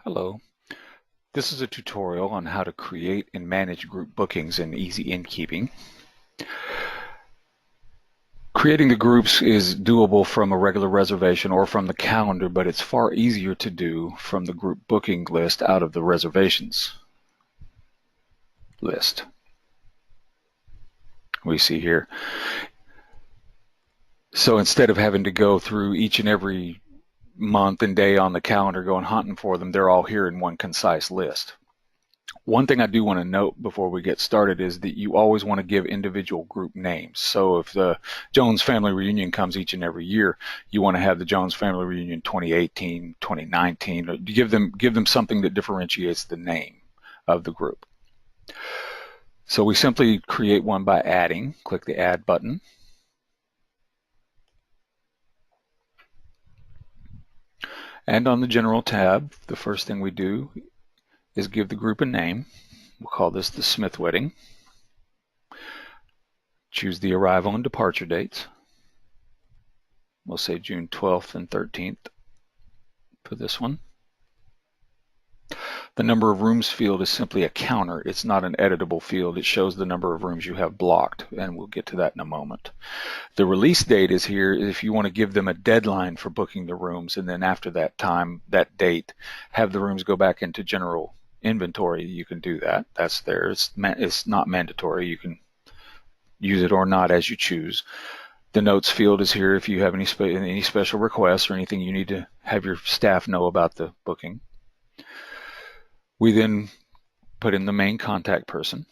Hello. This is a tutorial on how to create and manage group bookings in Easy InnKeeping. Creating the groups is doable from a regular reservation or from the calendar, but it's far easier to do from the group booking list out of the reservations list. We see here. So instead of having to go through each and every month and day on the calendar going hunting for them, they're all here in one concise list. One thing I do want to note before we get started is that you always want to give individual group names. So if the Jones Family Reunion comes each and every year, you want to have the Jones Family Reunion 2018, 2019, or give them something that differentiates the name of the group. So we simply create one by adding. Click the Add button. And on the General tab, the first thing we do is give the group a name. We'll call this the Smith Wedding. Choose the arrival and departure dates. We'll say June 12th and 13th for this one. The number of rooms field is simply a counter. It's not an editable field. It shows the number of rooms you have blocked, and we'll get to that in a moment. The release date is here if you want to give them a deadline for booking the rooms, and then after that time, that date, have the rooms go back into general inventory. You can do that. That's there. It's not mandatory. You can use it or not as you choose. The notes field is here if you have any special requests or anything you need to have your staff know about the booking. We then put in the main contact person.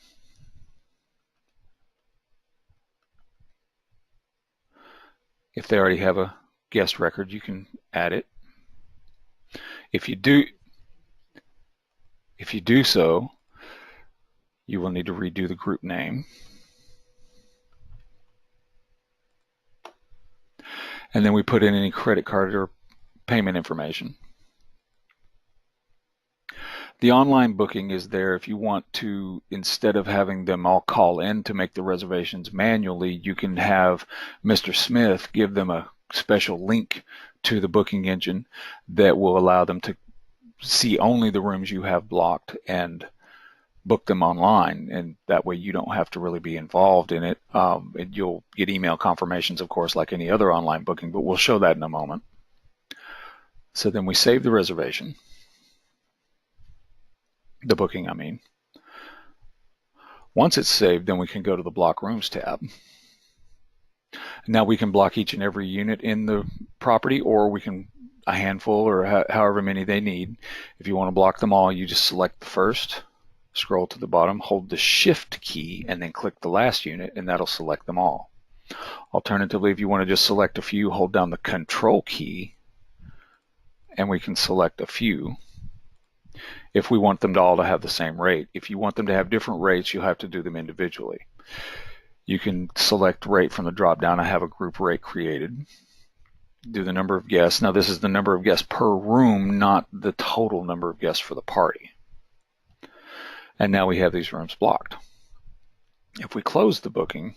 If they already have a guest record, you can add it. If you do so, you will need to redo the group name. And then we put in any credit card or payment information. The online booking is there if you want to, instead of having them all call in to make the reservations manually, you can have Mr. Smith give them a special link to the booking engine that will allow them to see only the rooms you have blocked and book them online, and that way you don't have to really be involved in it. And you'll get email confirmations, of course, like any other online booking, but we'll show that in a moment. So then we save the reservation. The booking, I mean. Once it's saved, then we can go to the Block Rooms tab. Now we can block each and every unit in the property, or we can a handful or however many they need. If you want to block them all, you just select the first, scroll to the bottom, hold the Shift key, and then click the last unit, and that'll select them all. Alternatively, if you want to just select a few, hold down the Control key, and we can select a few. If we want them to all to have the same rate. If you want them to have different rates, you'll have to do them individually. You can select rate from the drop down. I have a group rate created. Do the number of guests. Now this is the number of guests per room, not the total number of guests for the party. And now we have these rooms blocked. If we close the booking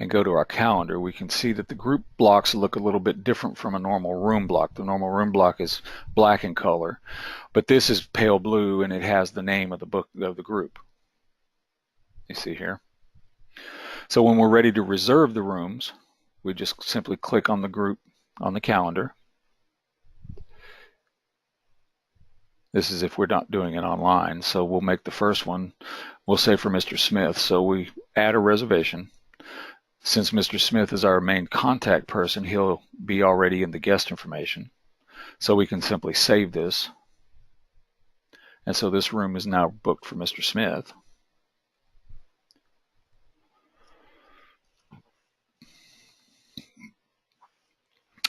and go to our calendar, we can see that the group blocks look a little bit different from a normal room block. The normal room block is black in color, but this is pale blue, and it has the name of the group. You see here. So when we're ready to reserve the rooms, we just simply click on the group on the calendar. This is if we're not doing it online. So we'll make the first one, we'll say for Mr. Smith. So we add a reservation. Since Mr. Smith is our main contact person, he'll be already in the guest information. So we can simply save this. And so this room is now booked for Mr. Smith.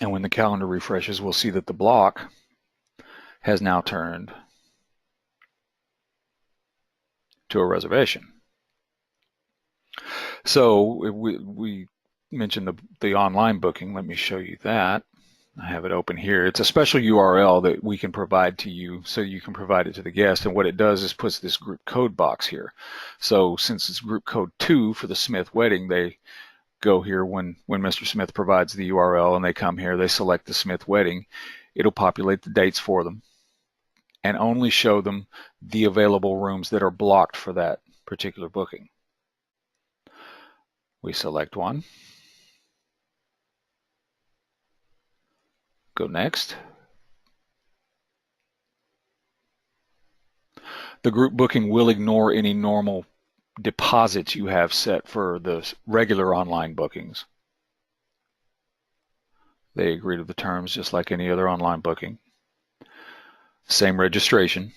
And when the calendar refreshes, we'll see that the block has now turned to a reservation. So we mentioned the online booking. Let me show you that. I have it open here. It's a special URL that we can provide to you so you can provide it to the guest. And what it does is puts this group code box here. So since it's group code 2 for the Smith wedding, they go here when Mr. Smith provides the URL and they come here, they select the Smith wedding. It'll populate the dates for them. and only show them the available rooms that are blocked for that particular booking. We select one, go next. The group booking will ignore any normal deposits you have set for the regular online bookings. They agree to the terms just like any other online booking. Same registration.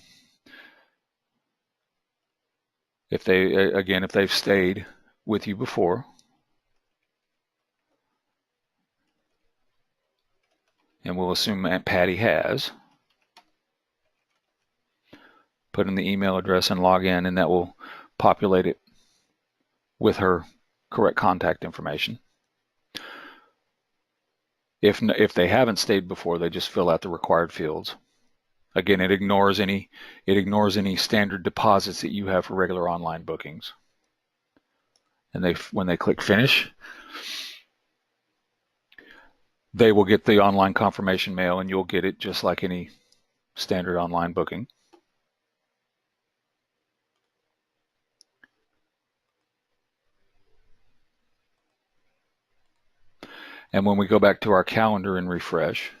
If they've stayed with you before, and we'll assume Aunt Patty has, put in the email address and log in, and that will populate it with her correct contact information. If they haven't stayed before, they just fill out the required fields. Again, it ignores any standard deposits that you have for regular online bookings. And when they click finish, they will get the online confirmation mail, and you'll get it just like any standard online booking. And when we go back to our calendar and refresh,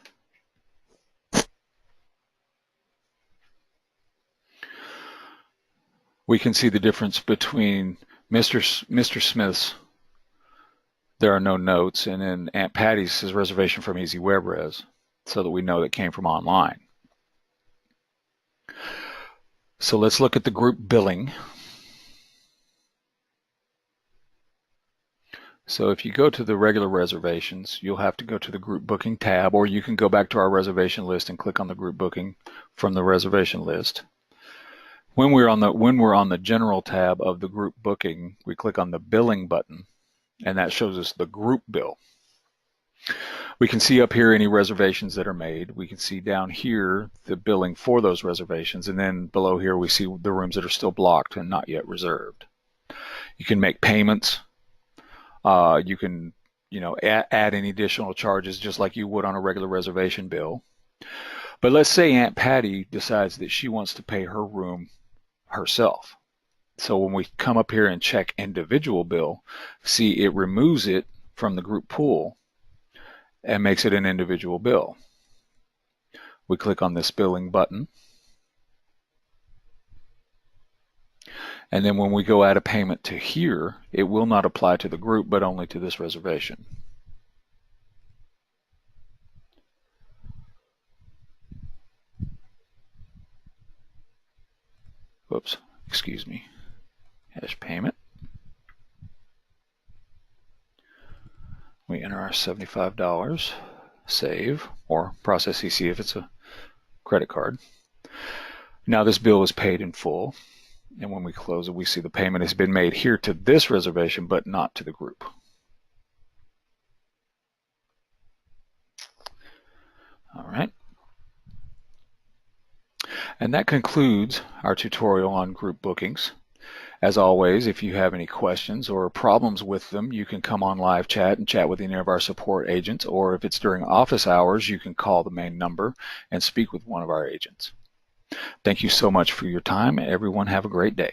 we can see the difference between Mr. Smith's, there are no notes, and then Aunt Patty's says reservation from Easy Web Res, so that we know that came from online. So let's look at the group billing. So if you go to the regular reservations, you'll have to go to the group booking tab, or you can go back to our reservation list and click on the group booking from the reservation list. When we're on the general tab of the group booking, we click on the billing button, and that shows us the group bill. We can see up here any reservations that are made. We can see down here the billing for those reservations, and then below here we see the rooms that are still blocked and not yet reserved. You can make payments. You can add any additional charges just like you would on a regular reservation bill. But let's say Aunt Patty decides that she wants to pay her room herself. So when we come up here and check individual bill, see it removes it from the group pool and makes it an individual bill. We click on this billing button. And then when we go add a payment to here, it will not apply to the group, but only to this reservation. Whoops, excuse me. Hash payment. We enter our $75, save, or process CC if it's a credit card. Now this bill is paid in full, and when we close it, we see the payment has been made here to this reservation, but not to the group. All right. And that concludes our tutorial on group bookings. As always, if you have any questions or problems with them, you can come on live chat and chat with any of our support agents, or if it's during office hours, you can call the main number and speak with one of our agents. Thank you so much for your time. Everyone have a great day.